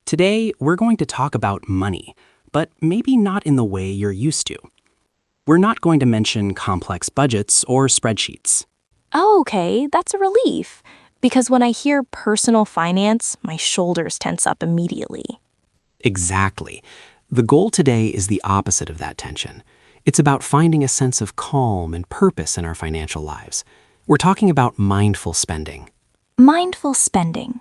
Today, we're going to talk about money, but maybe not in the way you're used to. We're not going to mention complex budgets or spreadsheets. Oh, okay, that's a relief. Because when I hear personal finance, my shoulders tense up immediately. Exactly. The goal today is the opposite of that tension. It's about finding a sense of calm and purpose in our financial lives. We're talking about mindful spending. Mindful spending.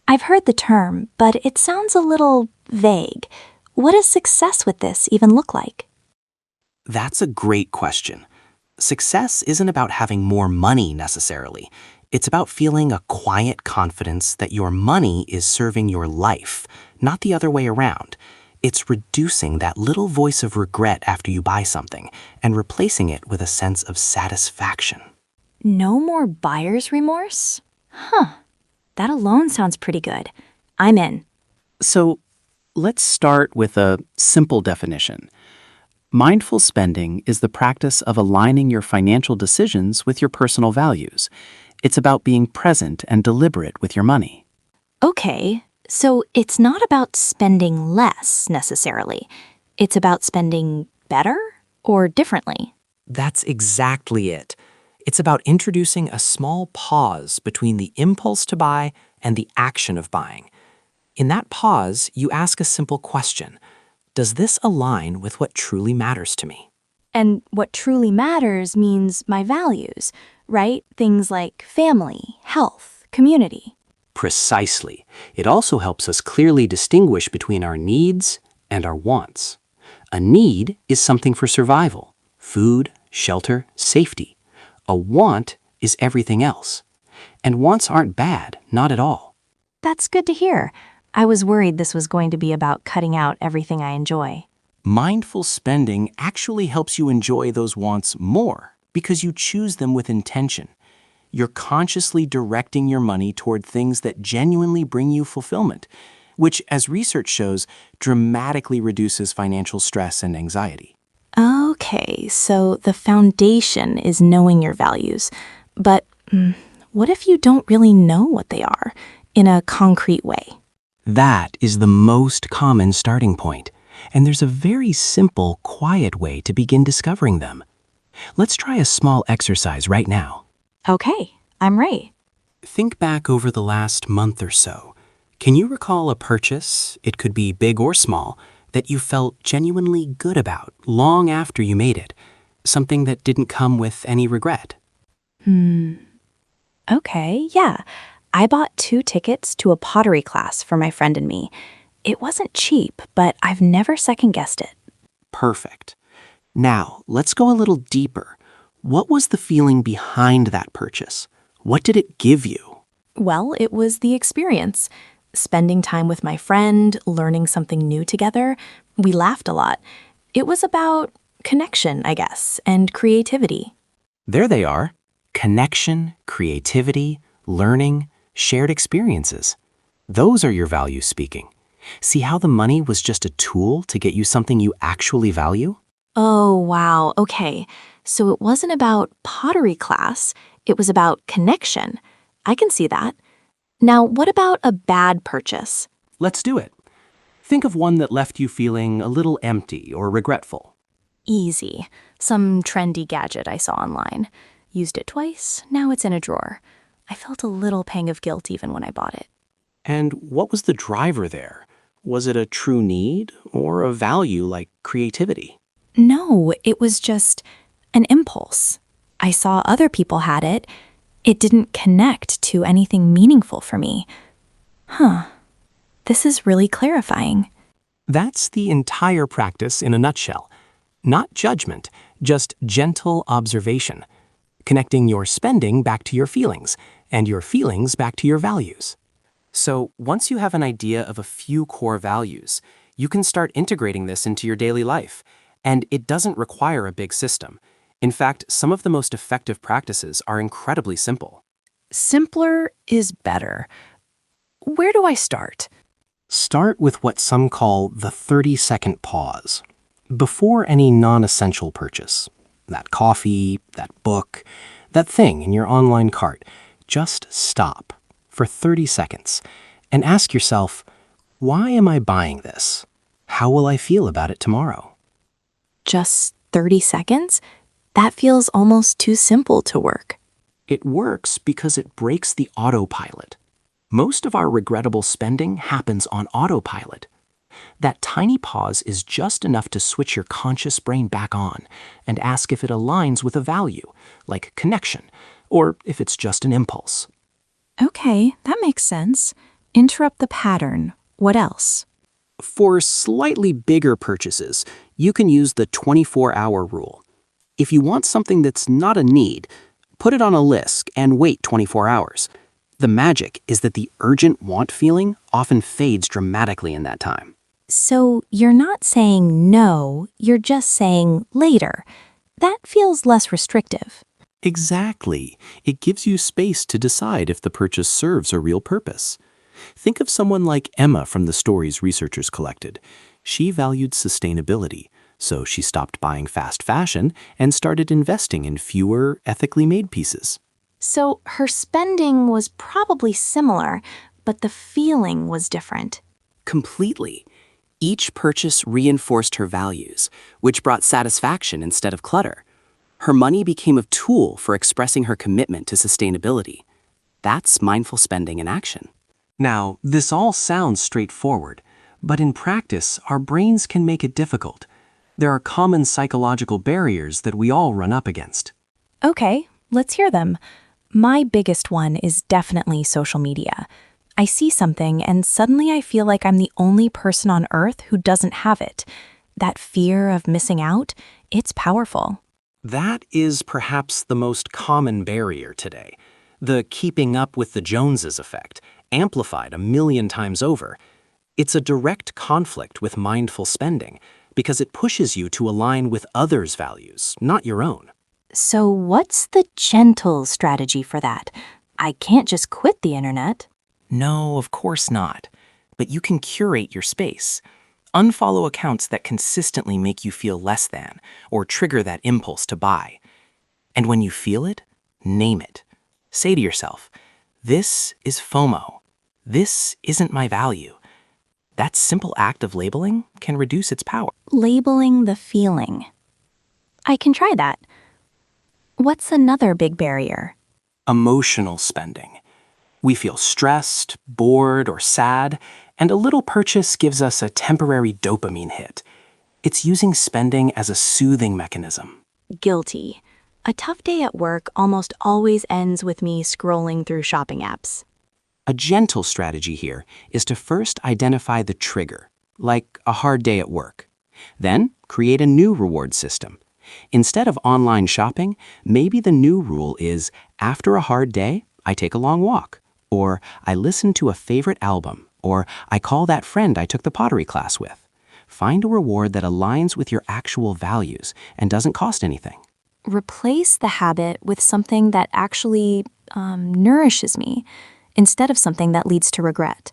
I've heard the term, but it sounds a little vague. What does success with this even look like? That's a great question. Success isn't about having more money necessarily. It's about feeling a quiet confidence that your money is serving your life, not the other way around. It's reducing that little voice of regret after you buy something and replacing it with a sense of satisfaction. No more buyer's remorse? That alone sounds pretty good. I'm in. So let's start with a simple definition. Mindful spending is the practice of aligning your financial decisions with your personal values. It's about being present and deliberate with your money. Okay, so it's not about spending less necessarily. It's about spending better or differently. That's exactly it. It's about introducing a small pause between the impulse to buy and the action of buying. In that pause, you ask a simple question. Does this align with what truly matters to me? And what truly matters means my values, right? Things like family, health, community. Precisely. It also helps us clearly distinguish between our needs and our wants. A need is something for survival: food, shelter, safety. A want is everything else. And wants aren't bad, not at all. That's good to hear. I was worried this was going to be about cutting out everything I enjoy. Mindful spending actually helps you enjoy those wants more because you choose them with intention. You're consciously directing your money toward things that genuinely bring you fulfillment, which, as research shows, dramatically reduces financial stress and anxiety. Okay, so the foundation is knowing your values. But what if you don't really know what they are in a concrete way? That is the most common starting point, and there's a very simple, quiet way to begin discovering them. Let's try a small exercise right now. Okay, I'm ready. Think back over the last month or so. Can you recall a purchase, it could be big or small, that you felt genuinely good about long after you made it? Something that didn't come with any regret? Okay, yeah. I bought 2 tickets to a pottery class for my friend and me. It wasn't cheap, but I've never second-guessed it. Perfect. Now, let's go a little deeper. What was the feeling behind that purchase? What did it give you? Well, it was the experience. Spending time with my friend, learning something new together. We laughed a lot. It was about connection, I guess, and creativity. There they are. Connection, creativity, learning, shared experiences. Those are your values speaking. See how the money was just a tool to get you something you actually value? Oh, wow. Okay. So it wasn't about pottery class. It was about connection. I can see that. Now, what about a bad purchase? Let's do it. Think of one that left you feeling a little empty or regretful. Easy. Some trendy gadget I saw online. Used it twice, now it's in a drawer. I felt a little pang of guilt even when I bought it. And what was the driver there? Was it a true need or a value like creativity? No, it was just an impulse. I saw other people had it. It didn't connect to anything meaningful for me. This is really clarifying. That's the entire practice in a nutshell. Not judgment, just gentle observation. Connecting your spending back to your feelings, and your feelings back to your values. So once you have an idea of a few core values, you can start integrating this into your daily life. And it doesn't require a big system. In fact, some of the most effective practices are incredibly simple. Simpler is better. Where do I start? Start with what some call the 30-second pause. Before any non-essential purchase, that coffee, that book, that thing in your online cart, just stop for 30 seconds and ask yourself, Why am I buying this? How will I feel about it tomorrow? Just 30 seconds? That feels almost too simple to work. It works because it breaks the autopilot. Most of our regrettable spending happens on autopilot. That tiny pause is just enough to switch your conscious brain back on and ask if it aligns with a value, like connection, or if it's just an impulse. Okay, that makes sense. Interrupt the pattern. What else? For slightly bigger purchases, you can use the 24-hour rule. If you want something that's not a need, put it on a list and wait 24 hours. The magic is that the urgent want feeling often fades dramatically in that time. So you're not saying no, you're just saying later. That feels less restrictive. Exactly. It gives you space to decide if the purchase serves a real purpose. Think of someone like Emma from the stories researchers collected. She valued sustainability, so she stopped buying fast fashion and started investing in fewer, ethically made pieces. So her spending was probably similar, but the feeling was different. Completely. Each purchase reinforced her values, which brought satisfaction instead of clutter. Her money became a tool for expressing her commitment to sustainability. That's mindful spending in action. Now, this all sounds straightforward, but in practice, our brains can make it difficult. There are common psychological barriers that we all run up against. Okay, let's hear them. My biggest one is definitely social media. I see something and suddenly I feel like I'm the only person on earth who doesn't have it. That fear of missing out, it's powerful. That is perhaps the most common barrier today. The keeping up with the Joneses effect, amplified a million times over. It's a direct conflict with mindful spending because it pushes you to align with others' values, not your own. So what's the gentle strategy for that? I can't just quit the internet. No, of course not. But you can curate your space. Unfollow accounts that consistently make you feel less than or trigger that impulse to buy. And when you feel it, name it. Say to yourself, this is FOMO. This isn't my value. That simple act of labeling can reduce its power. Labeling the feeling. I can try that. What's another big barrier? Emotional spending. We feel stressed, bored, or sad, and a little purchase gives us a temporary dopamine hit. It's using spending as a soothing mechanism. Guilty. A tough day at work almost always ends with me scrolling through shopping apps. A gentle strategy here is to first identify the trigger, like a hard day at work. Then, create a new reward system. Instead of online shopping, maybe the new rule is, after a hard day, I take a long walk, or I listen to a favorite album, or I call that friend I took the pottery class with. Find a reward that aligns with your actual values and doesn't cost anything. Replace the habit with something that actually nourishes me, instead of something that leads to regret.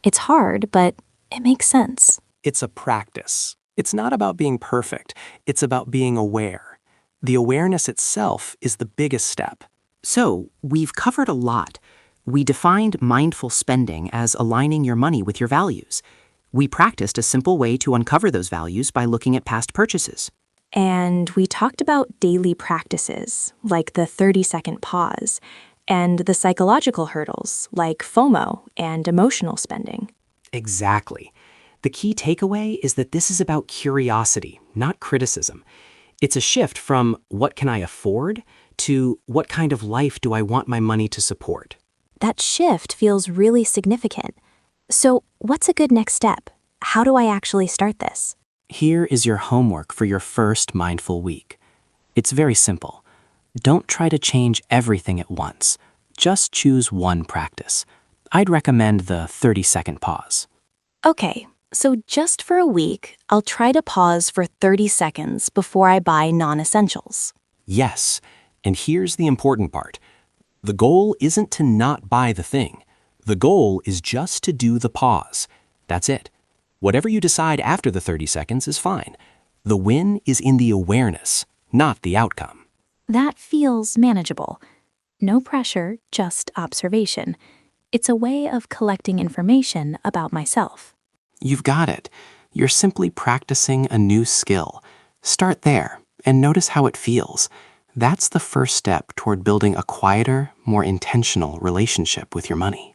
It's hard, but it makes sense. It's a practice. It's not about being perfect. It's about being aware. The awareness itself is the biggest step. So, we've covered a lot. We defined mindful spending as aligning your money with your values. We practiced a simple way to uncover those values by looking at past purchases. And we talked about daily practices, like the 30-second pause, and the psychological hurdles, like FOMO and emotional spending. Exactly. The key takeaway is that this is about curiosity, not criticism. It's a shift from what can I afford to what kind of life do I want my money to support. That shift feels really significant. So, what's a good next step? How do I actually start this? Here is your homework for your first mindful week. It's very simple. Don't try to change everything at once. Just choose one practice. I'd recommend the 30-second pause. Okay, so just for a week, I'll try to pause for 30 seconds before I buy non-essentials. Yes, and here's the important part. The goal isn't to not buy the thing. The goal is just to do the pause. That's it. Whatever you decide after the 30 seconds is fine. The win is in the awareness, not the outcome. That feels manageable. No pressure, just observation. It's a way of collecting information about myself. You've got it. You're simply practicing a new skill. Start there and notice how it feels. That's the first step toward building a quieter, more intentional relationship with your money.